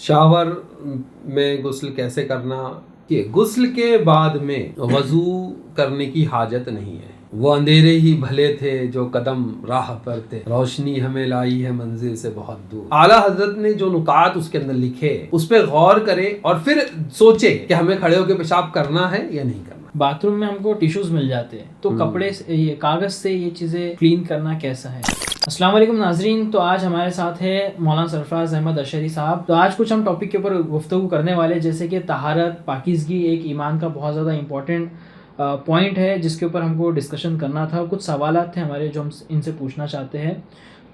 Shower میں غسل کیسے کرنا کہ غسل کے بعد میں وضو کرنے کی حاجت نہیں ہے. وہ اندھیرے ہی بھلے تھے جو قدم راہ پر تھے, روشنی ہمیں لائی ہے منزل سے بہت دور. اعلیٰ حضرت نے جو نکات اس کے اندر لکھے اس پہ غور کرے اور پھر سوچے کہ ہمیں کھڑے ہو کے پیشاب کرنا ہے یا نہیں کرنا. باتھ روم میں ہم کو ٹیشوز مل جاتے ہیں تو کپڑے سے یہ کاغذ سے یہ چیزیں کلین کرنا کیسا ہے؟ السلام علیکم ناظرین. تو آج ہمارے ساتھ ہے مولانا سرفراز احمد اشعری صاحب. تو آج کچھ ہم ٹاپک کے اوپر گفتگو کرنے والے جیسے کہ طہارت, پاکیزگی ایک ایمان کا بہت زیادہ امپورٹنٹ پوائنٹ ہے جس کے اوپر ہم کو ڈسکشن کرنا تھا. کچھ سوالات تھے ہمارے جو ہم ان سے پوچھنا چاہتے ہیں.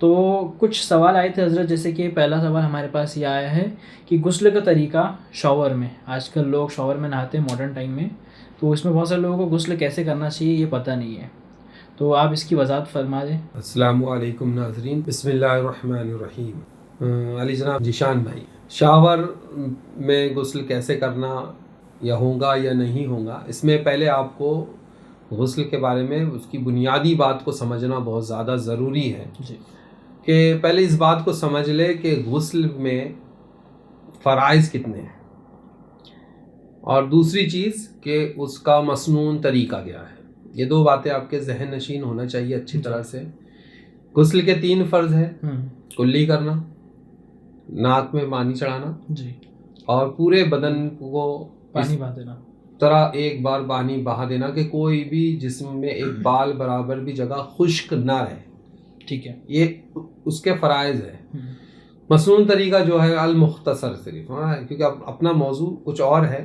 تو کچھ سوال آئے تھے حضرت, جیسے کہ پہلا سوال ہمارے پاس یہ آیا ہے کہ غسل کا طریقہ شاور میں. آج کل لوگ شاور میں نہاتے ہیں ماڈرن ٹائم میں, تو اس میں بہت سارے لوگوں کو غسل کیسے کرنا چاہیے یہ پتہ نہیں ہے, تو آپ اس کی وضاحت فرما دیں. السلام علیکم ناظرین, بسم اللہ الرحمن الرحیم. علی جناب ذیشان بھائی, شاور میں غسل کیسے کرنا یا ہوگا یا نہیں ہوگا, اس میں پہلے آپ کو غسل کے بارے میں اس کی بنیادی بات کو سمجھنا بہت زیادہ ضروری ہے. جی. کہ پہلے اس بات کو سمجھ لے کہ غسل میں فرائض کتنے ہیں, اور دوسری چیز کہ اس کا مسنون طریقہ کیا ہے. یہ دو باتیں آپ کے ذہن نشین ہونا چاہیے اچھی طرح سے. غسل کے 3 فرض ہیں. کلی کرنا, ناک میں پانی چڑھانا, جی, اور پورے بدن کو پانی بہا دینا, طرح ایک بار پانی بہا دینا کہ کوئی بھی جسم میں ایک بال برابر بھی جگہ خشک نہ رہے. ٹھیک ہے, یہ اس کے فرائض ہے. مسنون طریقہ جو ہے المختصر صرف, کیونکہ اپنا موضوع کچھ اور ہے.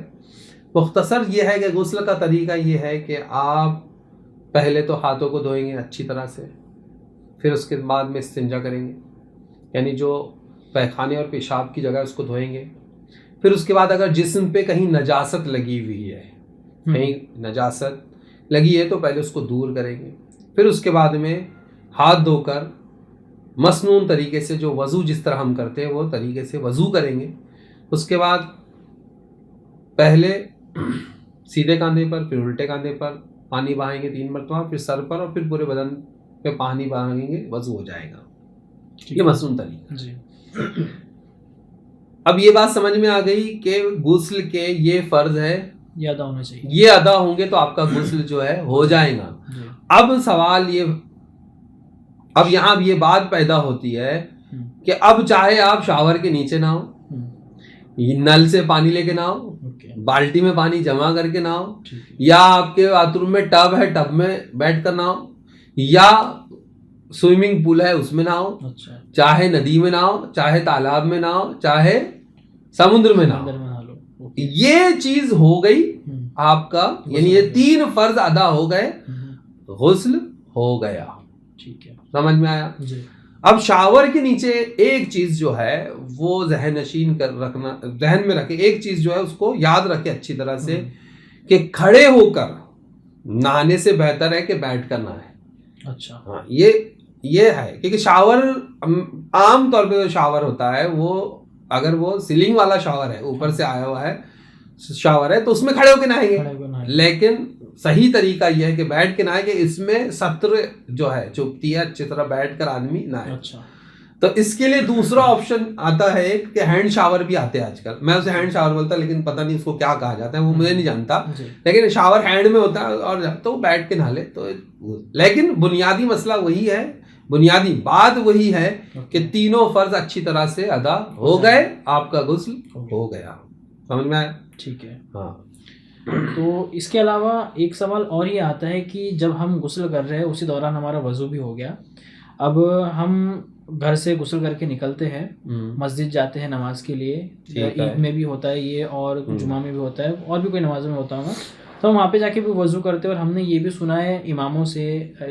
مختصر یہ ہے کہ غسل کا طریقہ یہ ہے کہ آپ پہلے تو ہاتھوں کو دھوئیں گے اچھی طرح سے, پھر اس کے بعد میں استنجا کریں گے, یعنی جو پیخانے اور پیشاب کی جگہ اس کو دھوئیں گے. پھر اس کے بعد اگر جسم پہ کہیں نجاست لگی ہوئی ہے, کہیں نجاست لگی ہے تو پہلے اس کو دور کریں گے. پھر اس کے بعد میں ہاتھ دھو کر مسنون طریقے سے جو وضو جس طرح ہم کرتے ہیں وہ طریقے سے وضو کریں گے. اس کے بعد پہلے سیدھے کاندھے پر, پھر الٹے کاندھے پر پانی بہائیں گے 3 مرتبہ, پھر سر پر, اور پھر پورے بدن پہ پانی بہائیں گے, وضو ہو جائے گا. یہ مسنون طریقہ. جی. اب یہ بات سمجھ میں آ گئی کہ غسل کے یہ فرض ہے, یہ ادا ہونا چاہیے. یہ ادا ہوں گے تو آپ کا غسل جو ہے ہو جائے گا. اب سوال اب یہاں یہ بات پیدا ہوتی ہے کہ اب چاہے آپ شاور کے نیچے نہ ہو, نل سے پانی لے کے نہ ہو, بالٹی میں پانی جمع کر کے نہ ہو, یا آپ کے باتھ روم میں ٹب ہے ٹب میں بیٹھ کر نہ ہو, یا سوئمنگ پول ہے اس میں نہ ہو, چاہے ندی میں نہ ہو, چاہے تالاب میں نہ ہو, چاہے سمندر میں نہ ہو, یہ چیز ہو گئی آپ کا, یعنی یہ 3 فرض ادا ہو گئے, غسل ہو گیا. ٹھیک ہے, سمجھ میں آیا. اب شاور کے نیچے ایک چیز جو ہے وہ ذہن نشین کر رکھنا, ذہن میں رکھے, ایک چیز جو ہے اس کو یاد رکھے اچھی طرح سے کہ کھڑے ہو کر نہانے سے بہتر ہے کہ بیٹھ کر نہائے. اچھا, ہاں, یہ ہے کیونکہ شاور عام طور پہ جو شاور ہوتا ہے وہ اگر وہ سیلنگ والا شاور ہے, اوپر سے آیا ہوا ہے شاور ہے, تو اس میں کھڑے ہو کے نہائیں گے. لیکن صحیح طریقہ یہ ہے کہ بیٹھ کے نہائے, کہ اس میں ستر جو ہے چپتی ہے, اچھی طرح بیٹھ کر آدمی نہائے. اچھا, تو اس کے لیے دوسرا آپشن آتا ہے کہ ہینڈ شاور بھی آتے ہیں آج کل. میں اسے ہینڈ شاور بولتا, لیکن پتہ نہیں اس کو کیا کہا جاتا ہے, وہ مجھے نہیں جانتا. لیکن شاور ہینڈ میں ہوتا ہے اور تو بیٹھ کے نہا لے تو. لیکن بنیادی مسئلہ وہی ہے, بنیادی بات وہی ہے کہ تینوں فرض اچھی طرح سے ادا ہو گئے, آپ کا غسل ہو گیا. سمجھ میں آیا؟ ٹھیک ہے. ہاں. تو اس کے علاوہ ایک سوال اور یہ آتا ہے کہ جب ہم غسل کر رہے ہیں اسی دوران ہمارا وضو بھی ہو گیا, اب ہم گھر سے غسل کر کے نکلتے ہیں, مسجد جاتے ہیں نماز کے لیے, عید میں بھی ہوتا ہے یہ, اور جمعہ میں بھی ہوتا ہے, اور بھی کوئی نمازوں میں ہوتا ہوگا, تو ہم وہاں پہ جا کے بھی وضو کرتے ہیں. اور ہم نے یہ بھی سنا ہے اماموں سے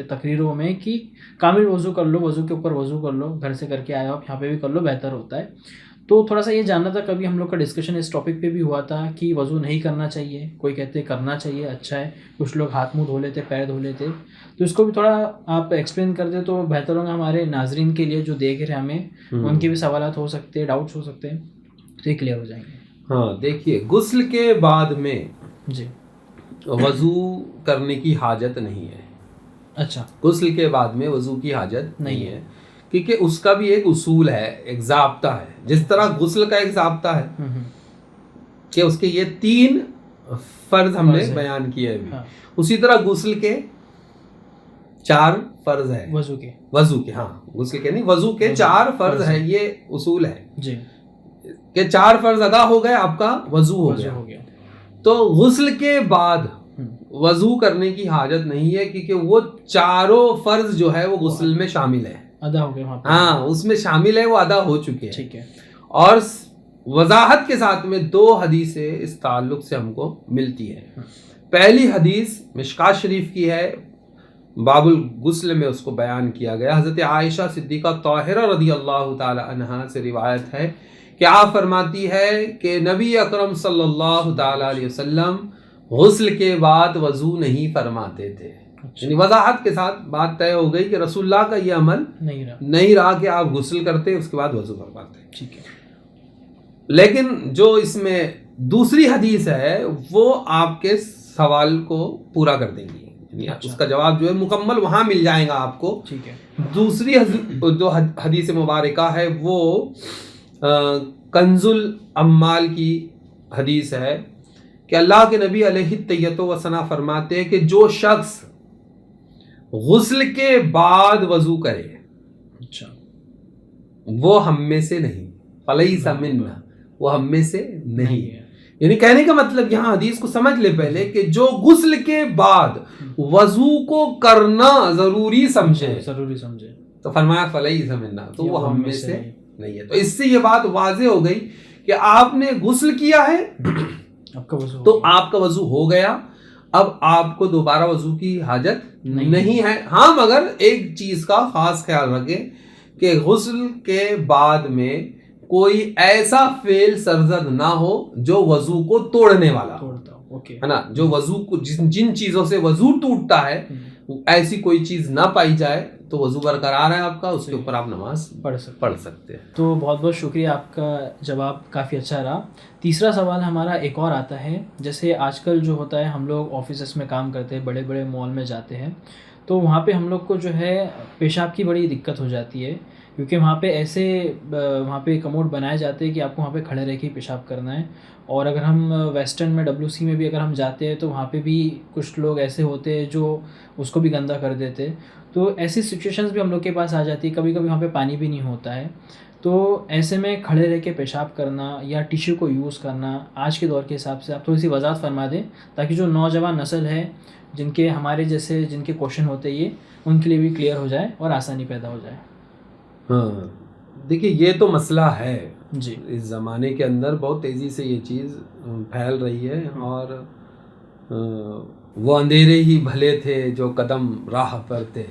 تقریروں میں کہ کامل وضو کر لو, وضو کے اوپر وضو کر لو, گھر سے کر کے آئے ہو یہاں پہ بھی کر لو, بہتر ہوتا ہے. تو تھوڑا سا یہ جاننا تھا, کبھی ہم لوگ کا ڈسکشن اس ٹاپک پہ بھی ہوا تھا کہ وضو نہیں کرنا چاہیے, کوئی کہتے کرنا چاہیے, اچھا ہے, کچھ لوگ ہاتھ منہ دھو لیتے, پیر دھو لیتے. تو اس کو بھی تھوڑا آپ ایکسپلین کر دیں تو بہتر ہوگا ہمارے ناظرین کے لیے جو دیکھ رہے ہیں ہمیں, ان کے بھی سوالات ہو سکتے ہیں, ڈاؤٹس ہو سکتے ہیں, تو یہ کلیئر ہو جائیں گے. ہاں دیکھیے, غسل کے بعد میں جی وضو کرنے کی حاجت نہیں ہے. اچھا, غسل کے بعد میں وضو کی حاجت نہیں ہے, کیونکہ اس کا بھی ایک اصول ہے، ایک ضابطہ ہے. جس طرح غسل کا ایک ضابطہ ہے کہ اس کے یہ 3 فرض ہم نے بیان کیے ابھی، اسی طرح غسل کے 4 فرض ہے. وضو کے ہاں غسل کے نہیں، وضو کے 4 فرض ہے. یہ اصول ہے جی کہ 4 فرض ادا ہو گئے، آپ کا وضو ہو گیا. تو غسل کے بعد وضو کرنے کی حاجت نہیں ہے، کیونکہ وہ 4 فرض جو ہے وہ غسل میں شامل ہے، ادا ہو گئے. ہاں اس میں شامل ہے، وہ ادا ہو چکے ہیں. ٹھیک ہے. اور وضاحت کے ساتھ میں 2 حدیثیں اس تعلق سے ہم کو ملتی ہے. پہلی حدیث مشکات شریف کی ہے، باب الغسل میں اس کو بیان کیا گیا. حضرت عائشہ صدیقہ طاہرہ رضی اللہ تعالی عنہا سے روایت ہے کہ آپ فرماتی ہے کہ نبی اکرم صلی اللہ تعالی علیہ وسلم غسل کے بعد وضو نہیں فرماتے تھے. یعنی وضاحت کے ساتھ بات طے ہو گئی کہ رسول اللہ کا یہ عمل نہیں رہا کہ آپ غسل کرتے اس کے بعد وضو فرماتے. ٹھیک ہے. لیکن جو اس میں دوسری حدیث ہے وہ آپ کے سوال کو پورا کر دیں گی، یعنی اس کا جواب جو ہے مکمل وہاں مل جائے گا آپ کو. ٹھیک ہے. دوسری جو حدیث مبارکہ ہے وہ کنز الاموال کی حدیث ہے کہ اللہ کے نبی علیہ التحیۃ والثناء فرماتے ہیں کہ جو شخص غسل کے بعد وضو کرے اچھا وہ ہم میں سے نہیں، فلیس منا، وہ ہم میں سے نہیں ہے. یعنی کہنے کا مطلب یہاں حدیث کو سمجھ لے پہلے کہ جو غسل کے بعد وضو کو کرنا ضروری سمجھے تو فرمایا فلیس منا، تو وہ ہم میں سے نہیں ہے. تو اس سے یہ بات واضح ہو گئی کہ آپ نے غسل کیا ہے تو آپ کا وضو ہو گیا، اب آپ کو دوبارہ وضو کی حاجت نہیں ہے. ہاں مگر ایک چیز کا خاص خیال رکھیں کہ غسل کے بعد میں کوئی ایسا فعل سرزد نہ ہو جو وضو کو توڑنے والا ہے نا. جو وضو کو جن چیزوں سے وضو ٹوٹتا ہے ایسی کوئی چیز نہ پائی جائے تو وضو برقرار ہے آپ کا، اس کے اوپر آپ نماز پڑھ سکتے ہیں. تو بہت بہت شکریہ، آپ کا جواب کافی اچھا رہا. تیسرا سوال ہمارا ایک اور آتا ہے، جیسے آج کل جو ہوتا ہے ہم لوگ آفیسز میں کام کرتے ہیں، بڑے بڑے مال میں جاتے ہیں، تو وہاں پہ ہم لوگ کو جو ہے پیشاب کی بڑی دقت ہو جاتی ہے، کیونکہ وہاں پہ کموڈ بنائے جاتے ہیں کہ آپ کو وہاں پہ کھڑے رہ کے پیشاب کرنا ہے. اور اگر ہم ویسٹرن میں WC میں بھی اگر ہم جاتے ہیں تو وہاں پہ بھی کچھ لوگ ایسے ہوتے ہیں جو اس کو بھی گندا کر دیتے. تو ایسی سچویشنز بھی ہم لوگ کے پاس آ جاتی ہے، کبھی کبھی وہاں پہ پانی بھی نہیں ہوتا ہے. تو ایسے میں کھڑے رہ کے پیشاب کرنا یا ٹیشو کو یوز کرنا آج کے دور کے حساب سے آپ تھوڑی سی وضاحت فرما دیں تاکہ جو نوجوان نسل ہے جن کے ہمارے جیسے جن کے کوشچن ہوتے یہ ان کے لیے بھی کلیئر ہو جائے اور آسانی پیدا ہو جائے. ہاں دیکھیے یہ تو مسئلہ ہے جی، اس زمانے کے اندر بہت تیزی سے یہ چیز پھیل رہی ہے. اور وہ اندھیرے ہی بھلے تھے جو قدم راہ پر تھے،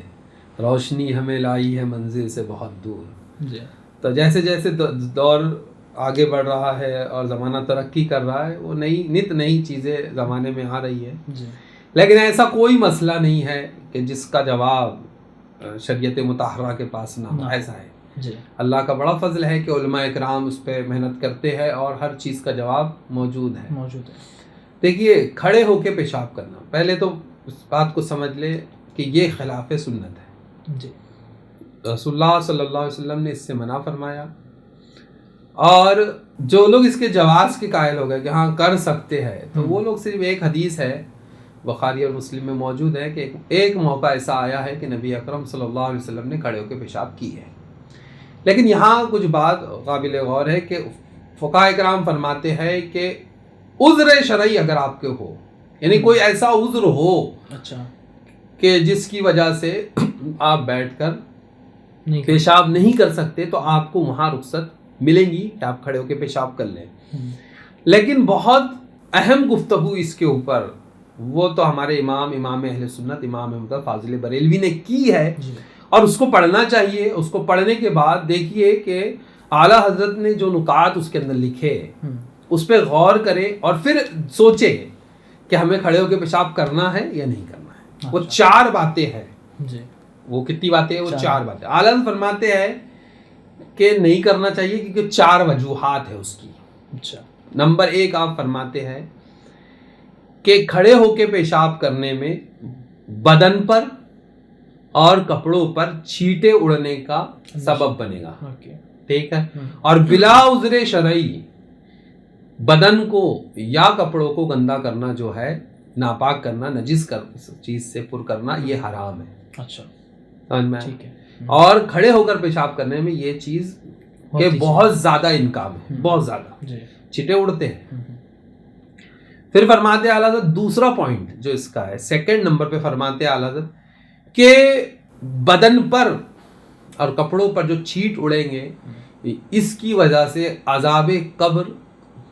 روشنی ہمیں لائی ہے منزل سے بہت دور جی. تو جیسے جیسے دور آگے بڑھ رہا ہے اور زمانہ ترقی کر رہا ہے وہ نئی چیزیں زمانے میں آ رہی ہے جی. لیکن ایسا کوئی مسئلہ نہیں ہے کہ جس کا جواب شریعت مطہرہ کے پاس نہ ہو. ایسا ہے جی. اللہ کا بڑا فضل ہے کہ علماء اکرام اس پہ محنت کرتے ہیں اور ہر چیز کا جواب موجود ہے. دیکھیے کھڑے ہو کے پیشاب کرنا، پہلے تو اس بات کو سمجھ لے کہ یہ خلاف سنت ہے جی. رسول اللہ صلی اللہ علیہ وسلم نے اس سے منع فرمایا، اور جو لوگ اس کے جواز کے قائل ہو گئے کہ ہاں کر سکتے ہیں تو وہ لوگ صرف ایک حدیث ہے بخاری اور مسلم میں موجود ہے کہ ایک موقع ایسا آیا ہے کہ نبی اکرم صلی اللہ علیہ وسلم نے کھڑے ہو کے پیشاب کی ہے. لیکن یہاں کچھ بات قابل غور ہے کہ فقہاء کرام فرماتے ہیں کہ عذر شرعی اگر آپ کے ہو، یعنی کوئی ایسا عذر ہو اچھا کہ جس کی وجہ سے آپ بیٹھ کر پیشاب نہیں کر سکتے تو آپ کو وہاں رخصت ملے گی کہ آپ کھڑے ہو کے پیشاب کر لیں. لیکن بہت اہم گفتگو اس کے اوپر وہ تو ہمارے امام اہل سنت امام احمد فاضل بریلوی نے کی ہے اور اس کو پڑھنا چاہیے. اس کو پڑھنے کے بعد دیکھیے کہ اعلیٰ حضرت نے جو نکات اس کے اندر لکھے اس پہ غور کرے اور پھر سوچے کہ ہمیں کھڑے ہو کے پیشاب کرنا ہے یا نہیں کرنا ہے. وہ 4 باتیں ہیں جی. وہ کتنی باتیں ہیں؟ وہ 4 باتیں. اعلیٰ فرماتے ہیں کہ نہیں کرنا چاہیے کیونکہ 4 وجوہات ہے اس کی. اچھا. نمبر 1 آپ فرماتے ہیں کہ کھڑے ہو کے پیشاب کرنے میں بدن پر اور کپڑوں پر چھینٹے اڑنے کا سبب بنے گا. ٹھیک ہے. اور بلا عذر شرعی بدن کو یا کپڑوں کو گندا کرنا جو ہے، ناپاک کرنا، نجس چیز سے پر کرنا، یہ حرام ہے. اچھا سمجھ میں. اور کھڑے ہو کر پیشاب کرنے میں یہ چیز کہ بہت زیادہ انکام ہے، بہت زیادہ چھٹے اڑتے ہیں. پھر فرماتے اعلیٰ حضرت دوسرا پوائنٹ جو اس کا ہے، سیکنڈ نمبر پہ فرماتے اعلیٰ حضرت کہ بدن پر اور کپڑوں پر جو چھینٹ اڑیں گے، اس کی وجہ سے عذاب قبر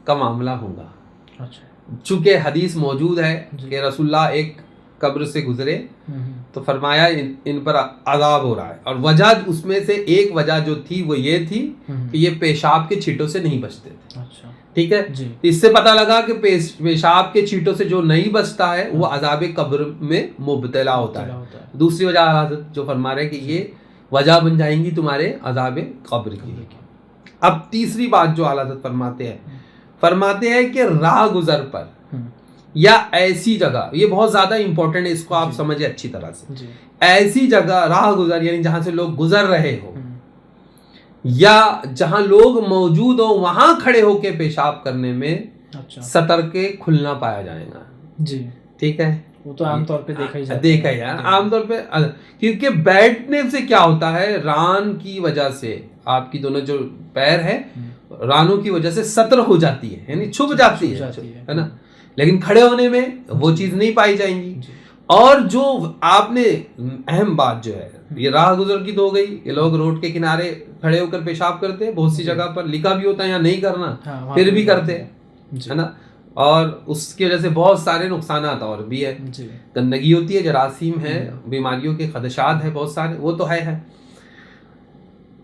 کا معاملہ ہوگا. چونکہ حدیث موجود ہے کہ رسول اللہ ایک قبر سے گزرے تو فرمایا ان پر عذاب ہو رہا ہے، اور وجہ اس میں سے ایک وجہ جو تھی وہ یہ تھی کہ یہ پیشاب کے چھینٹوں سے نہیں بچتے تھے. ٹھیک ہے. اس سے پتہ لگا کہ پیشاب کے چھینٹوں سے جو نہیں بچتا ہے وہ عذاب قبر میں مبتلا ہوتا ہے. دوسری وجہ حضرت جو فرما رہے کہ یہ وجہ بن جائیں گی تمہارے عذاب قبر کی. اب تیسری بات جو اعلیٰ حضرت فرماتے ہیں کہ راہ گزر پر یا ایسی جگہ، یہ بہت زیادہ امپورٹنٹ ہے، اس کو آپ سمجھیں اچھی طرح سے. ایسی جگہ راہ گزر یعنی جہاں سے لوگ گزر رہے ہو یا جہاں لوگ موجود ہو، وہاں کھڑے ہو کے پیشاب کرنے میں سطر کے کھلنا پایا جائے گا. جی ٹھیک ہے. وہ تو عام طور پہ دیکھا ہے عام طور پہ، کیونکہ بیٹھنے سے کیا ہوتا ہے، ران کی وجہ سے آپ کی دونوں جو پیر ہے رانوں کی وجہ سے سطر ہو جاتی ہے، یعنی چھپ جاتی ہے نا. لیکن کھڑے ہونے میں وہ چیز نہیں پائی جائیں گی. اور جو آپ نے اہم بات جو ہے، یہ راہ گزر کی تو ہو گئی، یہ لوگ روڈ کے کنارے کھڑے ہو کر پیشاب کرتے ہیں، بہت سی جگہ پر لکھا بھی ہوتا ہے یا نہیں کرنا، پھر بھی کرتے ہیں نا. اور اس کی وجہ سے بہت سارے نقصانات اور بھی ہے. گندگی ہوتی ہے، جراثیم ہے، بیماریوں کے خدشات ہیں بہت سارے، وہ تو ہے.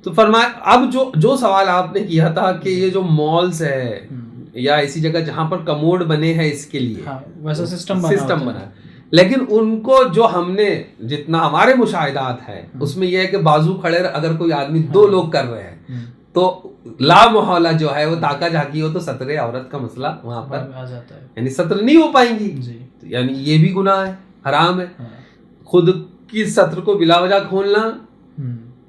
تو فرمایا اب جو سوال آپ نے کیا تھا کہ یہ جو مالز ہے یا ایسی جگہ جہاں پر کموڈ بنے ہیں اس کے لیے ویسا سسٹم بنا ہے، لیکن ان کو جو ہم نے جتنا ہمارے مشاہدات ہے اس میں یہ ہے کہ بازو کھڑے اگر کوئی آدمی دو لوگ کر رہے ہیں تو لا محالہ جو ہے وہ تاکہ جھانکی ہو تو سطر عورت کا مسئلہ وہاں پر آ جاتا ہے، یعنی سطر نہیں ہو پائیں گی. یعنی یہ بھی گناہ ہے، حرام ہے. خود کی سطر کو بلا وجہ کھولنا،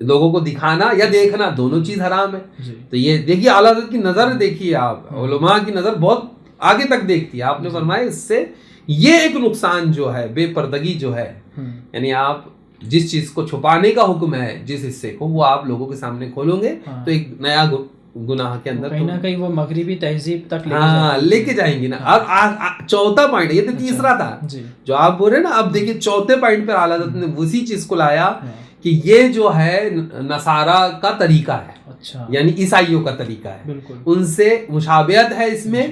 لوگوں کو دکھانا یا دیکھنا، دونوں چیز حرام ہے. تو یہ دیکھیے اعلیٰ حضرت کی نظر دیکھیے، آپ علماء کی نظر بہت آگے تک دیکھتی ہے. آپ نے فرمایا اس سے یہ ایک نقصان جو ہے، بے پردگی جو ہے، یعنی آپ جس چیز کو چھپانے کا حکم ہے جس حصے کو، وہ آپ لوگوں کے سامنے کھولو گے تو ایک نیا گناہ کے اندر کہیں نہ کہیں وہ مغربی تہذیب تک لے کے جائیں گی نا. اور چوتھا پوائنٹ، یہ تو تیسرا تھا جو آپ بول رہے نا، اب دیکھیے چوتھے پوائنٹ پہ اعلیٰ حضرت نے اسی چیز کو لایا کہ یہ جو ہے نصارہ کا طریقہ ہے، یعنی عیسائیوں کا طریقہ ہے، ان سے مشابہت ہے اس میں.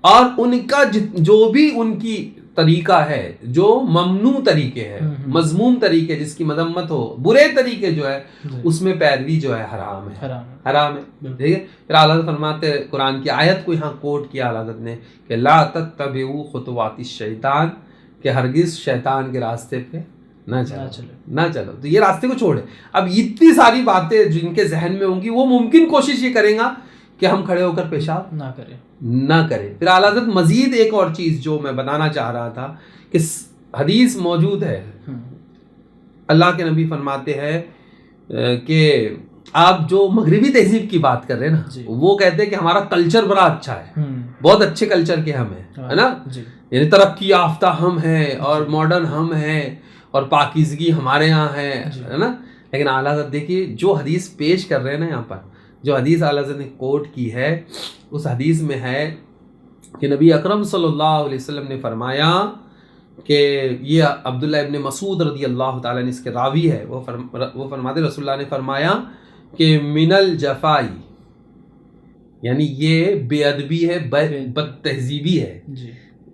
اور ان کا جو بھی ان کی طریقہ ہے، جو ممنوع طریقے ہے، مذموم طریقے جس کی مذمت ہو، برے طریقے جو ہے اس میں پیروی جو ہے حرام ہے. ٹھیک ہے. پھر اعلیٰ حضرت فرماتے قرآن کی آیت کو یہاں کوٹ کیا اعلیٰ حضرت نے کہ لا تتبعوا خطوات الشیطان، کہ ہرگز شیطان کے راستے پہ نہ چلو. تو یہ راستے کو چھوڑے. اب اتنی ساری باتیں جن کے ذہن میں ہوں گی، وہ ممکن کوشش یہ کریں گا کہ ہم کھڑے ہو کر پیشاب نہ کریں. پھر اعلیٰ حضرت مزید ایک اور چیز جو میں بتانا چاہ رہا تھا کہ حدیث موجود ہے، اللہ کے نبی فرماتے ہیں کہ آپ جو مغربی تہذیب کی بات کر رہے ہیں نا، وہ کہتے ہیں کہ ہمارا کلچر بڑا اچھا ہے، بہت اچھے کلچر کے ہم ہیں، ہے نا، یعنی ترقی یافتہ ہم ہیں اور ماڈرن ہم ہیں اور پاکیزگی ہمارے یہاں ہے نا. لیکن اعلیٰ حضرت دیکھیے جو حدیث پیش کر رہے ہیں نا، یہاں پر جو حدیث اعلیٰ حضرت نے کوٹ کی ہے، اس حدیث میں ہے کہ نبی اکرم صلی اللہ علیہ وسلم نے فرمایا کہ یہ عبداللہ ابن مسعود رضی اللہ تعالیٰ نے اس کے راوی ہے، وہ فرماتے رسول اللہ نے فرمایا کہ من الجفائی، یعنی یہ بے ادبی ہے، بد تہذیبی ہے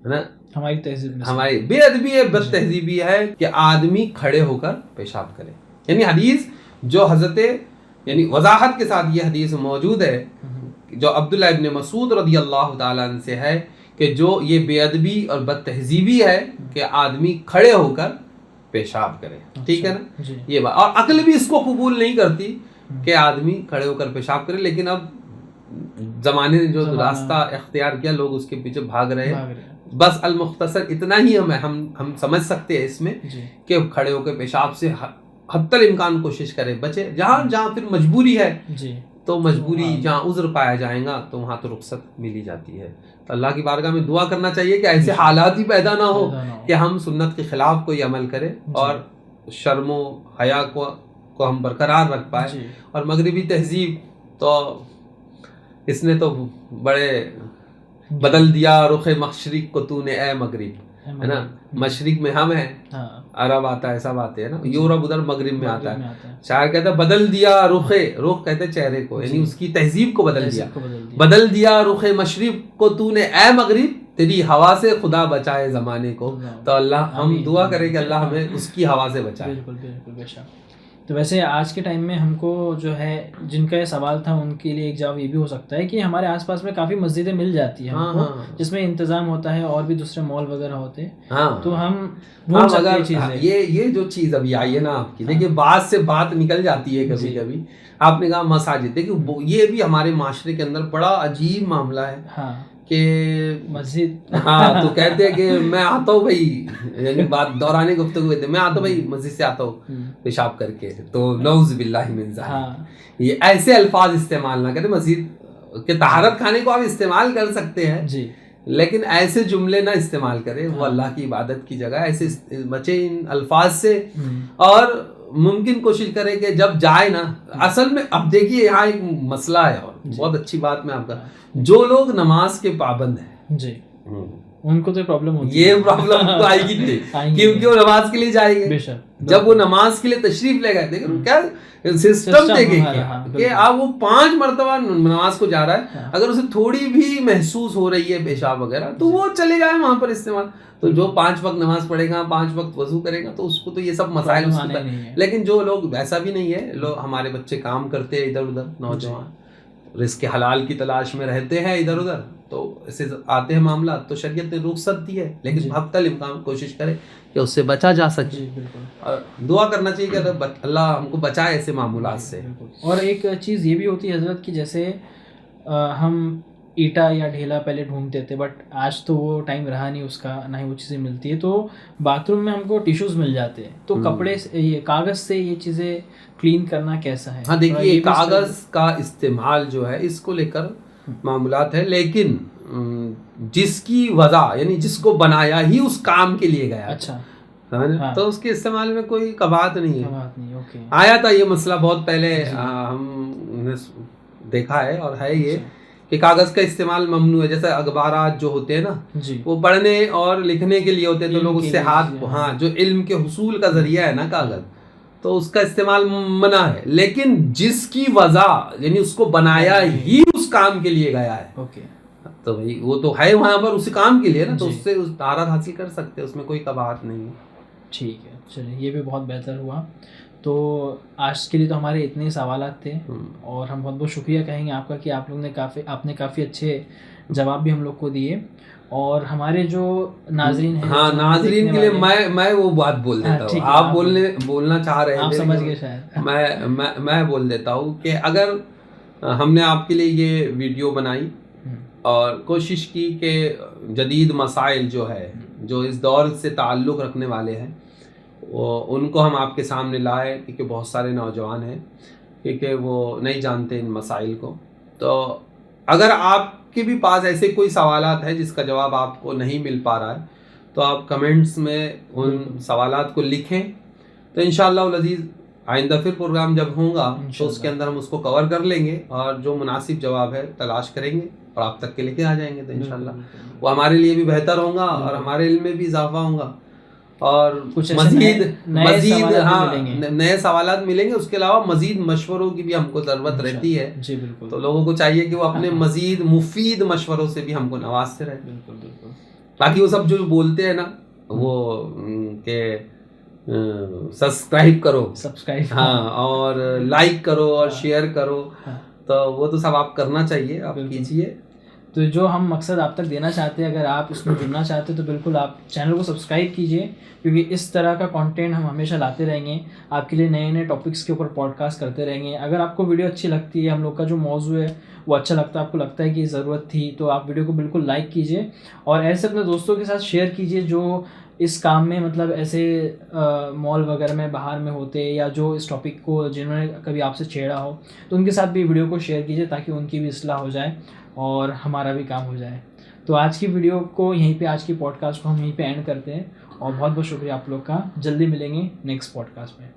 نا، ہماری تہذیب میں ہماری بے ادبی ہے، بد تہذیبی ہے کہ آدمی کھڑے ہو کر پیشاب کرے. یعنی حدیث جو حضرت، یعنی وضاحت کے ساتھ یہ حدیث موجود ہے جو عبداللہ ابن مسعود رضی اللہ تعالیٰ عنہ سے ہے کہ جو یہ بے ادبی اور بد تہذیبی ہے کہ آدمی کھڑے ہو کر پیشاب کرے. ٹھیک ہے نا، یہ بات. اور عقل بھی اس کو قبول نہیں کرتی کہ آدمی کھڑے ہو کر پیشاب کرے، لیکن اب زمانے نے جو راستہ اختیار کیا، لوگ اس کے پیچھے بھاگ رہے ہیں. بس المختصر اتنا ہی ہم سمجھ سکتے ہیں اس میں کہ کھڑے ہو کے پیشاب سے حتی الامکان کوشش کرے بچے. جہاں پھر مجبوری ہے جی تو مجبوری جہاں عذر پایا جائے گا تو وہاں تو رخصت مل ہی جاتی ہے. تو اللہ کی بارگاہ میں دعا کرنا چاہیے کہ ایسے حالات ہی پیدا نہ ہو کہ ہم سنت کے خلاف کوئی عمل کریں اور شرم و حیا کو ہم برقرار رکھ پائے. اور مغربی تہذیب تو اس نے تو بڑے بدل دیا رخ مشرق کو تو نے اے مغرب, ہے نا. مشرق میں ہم ہیں, عرب آتا ہے, سب آتے ہیں نا, یورپ ادھر مغرب میں آتا ہے. شاعر کہتا ہے بدل دیا رخ کہتے ہیں چہرے کو, یعنی اس کی تہذیب کو بدل دیا. بدل دیا رخ مشرق کو تو نے اے مغرب, تیری ہوا سے خدا بچائے زمانے کو. تو اللہ ہم دعا کریں کہ اللہ ہمیں اس کی ہوا سے بچائے. بالکل بالکل بے شک. تو ویسے آج کے ٹائم میں ہم کو جو ہے جن کا یہ سوال تھا ان کے لیے ایک جواب یہ بھی ہو سکتا ہے کہ ہمارے آس پاس میں کافی مسجدیں مل جاتی ہیں ہم کو, جس میں انتظام ہوتا ہے اور بھی دوسرے مال وغیرہ ہوتے ہیں, تو ہم یہ جو چیز ابھی آئی ہے نا آپ کی, دیکھیے بات سے بات نکل جاتی ہے کبھی کبھی. آپ نے کہا مساجد, دیکھیے یہ بھی ہمارے معاشرے کے اندر بڑا عجیب معاملہ ہے کہ مسجد, ہاں تو کہتے ہیں کہ میں آتا ہوں بھائی, یعنی بات دوران گفتگو ہوتے میں آتا ہوں بھائی مسجد سے آتا ہوں پیشاب کر کے, تو نعوذ باللہ من ذالک. یہ ایسے الفاظ استعمال نہ کریں. مسجد کے طہارت خانے کو آپ استعمال کر سکتے ہیں جی, لیکن ایسے جملے نہ استعمال کریں. وہ اللہ کی عبادت کی جگہ, ایسے بچے ان الفاظ سے. اور ممکن کوشش کرے کہ جب جائے نا, اصل میں اب دیکھیے یہاں ایک مسئلہ ہے اور بہت اچھی بات میں آپ کا, جو لوگ نماز کے پابند ہیں جی ان کو تو پرابلم ہوتی ہے, یہ پرابلم تو آئے گی نہیں کیونکہ وہ نماز کے لیے جائیں گے. جب وہ نماز کے لیے تشریف لے گئے, دیکھیں کیا سسٹم دیکھیں کہ اب وہ 5 مرتبہ نماز کو جا رہا ہے, اگر اسے تھوڑی بھی محسوس ہو رہی ہے پیشاب وغیرہ تو وہ چلے جائے وہاں پر استعمال. تو جو 5 وقت نماز پڑھے گا, 5 وقت وضو کرے گا, تو اس کو تو یہ سب مسائل. لیکن جو لوگ ویسا بھی نہیں ہے, لوگ ہمارے بچے کام کرتے ہیں ادھر ادھر, نوجوان رزق حلال کی تلاش میں رہتے ہیں ادھر ادھر, تو اسے آتے ہیں معاملات, تو شریعت نے رخصت دی ہے, لیکن حتی الامکان کوشش کرے کہ اس سے بچا جا سکے. اور دعا کرنا چاہیے کہ اللہ ہم کو بچائے ایسے معمولات سے. اور ایک چیز یہ بھی ہوتی ہے حضرت کی, جیسے ہم اینٹا یا ڈھیلا پہلے ڈھونڈتے تھے, بٹ آج تو وہ ٹائم رہا نہیں اس کا, نہ ہی وہ چیزیں ملتی ہے. تو باتھ روم میں ہم کو ٹیشوز مل جاتے ہیں, تو کپڑے یہ کاغذ سے یہ چیزیں کلین کرنا کیسا ہے؟ ہاں دیکھیے کاغذ کا استعمال جو ہے اس کو لے کر معاملات ہے, لیکن جس کی وضع یعنی جس کو بنایا ہی اس کام کے لیے گیا, اچھا, تو اس کے استعمال میں کوئی قباحت نہیں ہے. آیا تھا یہ مسئلہ بہت پہلے, ہم نے دیکھا ہے اور ہے یہ کہ کاغذ کا استعمال ممنوع ہے. جیسے اخبارات جو ہوتے ہیں نا, وہ پڑھنے اور لکھنے کے لیے ہوتے ہیں, تو لوگ اس سے ہاتھ جو علم کے حصول کا ذریعہ ہے نا کاغذ, تو اس کا استعمال منع ہے. لیکن جس کی وضع یعنی اس کو بنایا ہی اس کام کے لیے گیا ہے, تو بھائی وہ تو ہے وہاں پر اسی کام کے لیے نا, تو اس سے طہارت حاصل کر سکتے, اس میں کوئی قباحت نہیں ہے. ٹھیک ہے, چلیے یہ بھی بہت بہتر ہوا. تو آج کے لیے تو ہمارے اتنے سوالات تھے, اور ہم بہت بہت شکریہ کہیں گے آپ کا کہ آپ نے کافی اچھے جواب بھی ہم لوگ کو دیے. اور ہمارے جو ناظرین ہیں, ہاں ناظرین کے لیے میں وہ بات بول دیتا ہوں, آپ بولنا چاہ رہے ہیں, آپ سمجھ گئے شاید, میں بول دیتا ہوں کہ اگر ہم نے آپ کے لیے یہ ویڈیو بنائی اور کوشش کی کہ جدید مسائل جو ہے جو اس دور سے تعلق رکھنے والے ہیں ان کو ہم آپ کے سامنے لائے, کیونکہ بہت سارے نوجوان ہیں کیونکہ وہ نہیں جانتے ان مسائل کو. تو اگر آپ کے بھی پاس ایسے کوئی سوالات ہیں جس کا جواب آپ کو نہیں مل پا رہا ہے, تو آپ کمنٹس میں ان سوالات کو لکھیں, تو انشاءاللہ العزیز آئندہ پھر پروگرام جب ہوگا تو اس کے اندر ہم اس کو کور کر لیں گے, اور جو مناسب جواب ہے تلاش کریں گے اور آپ تک کے لے کے آ جائیں گے. تو انشاءاللہ وہ ہمارے لیے بھی بہتر ہوگا اور ہمارے علم میں بھی اضافہ ہوگا, اور مزید نئے سوالات ملیں گے. اس کے علاوہ مزید مشوروں کی بھی ہم کو ضرورت رہتی ہے, تو لوگوں کو چاہیے کہ وہ اپنے مزید مفید مشوروں سے بھی ہم کو نوازتے رہے. باقی وہ سب جو بولتے ہیں نا وہ کہ سبسکرائب کرو, ہاں, اور لائک کرو اور شیئر کرو, تو وہ تو سب آپ کرنا چاہیے, آپ کیجیے. تو جو ہم مقصد آپ تک دینا چاہتے ہیں, اگر آپ اس میں جڑنا چاہتے ہیں تو بالکل آپ چینل کو سبسکرائب کیجیے, کیونکہ اس طرح کا کنٹینٹ ہم ہمیشہ لاتے رہیں گے آپ کے لیے. نئے نئے ٹاپکس کے اوپر پوڈ کاسٹ کرتے رہیں گے. اگر آپ کو ویڈیو اچھی لگتی ہے, ہم لوگ کا جو موضوع ہے وہ اچھا لگتا ہے، آپ کو لگتا ہے کہ ضرورت تھی، تو آپ ویڈیو کو بالکل لائک کیجیے اور ایسے اپنے دوستوں کے ساتھ شیئر کیجیے جو اس کام میں مطلب ایسے مال وغیرہ میں باہر میں ہوتے، یا جو اس ٹاپک کو جنہوں نے کبھی آپ سے چھیڑا ہو، تو ان کے ساتھ بھی ویڈیو کو شیئر کیجیے تاکہ ان کی بھی اصلاح ہو جائے اور ہمارا بھی کام ہو جائے. تو آج کی ویڈیو کو یہیں پہ، آج کی پوڈ کاسٹ کو ہم یہیں پہ اینڈ کرتے ہیں، اور بہت بہت شکریہ آپ لوگ کا. جلدی ملیں گے نیکسٹ پوڈ کاسٹ میں.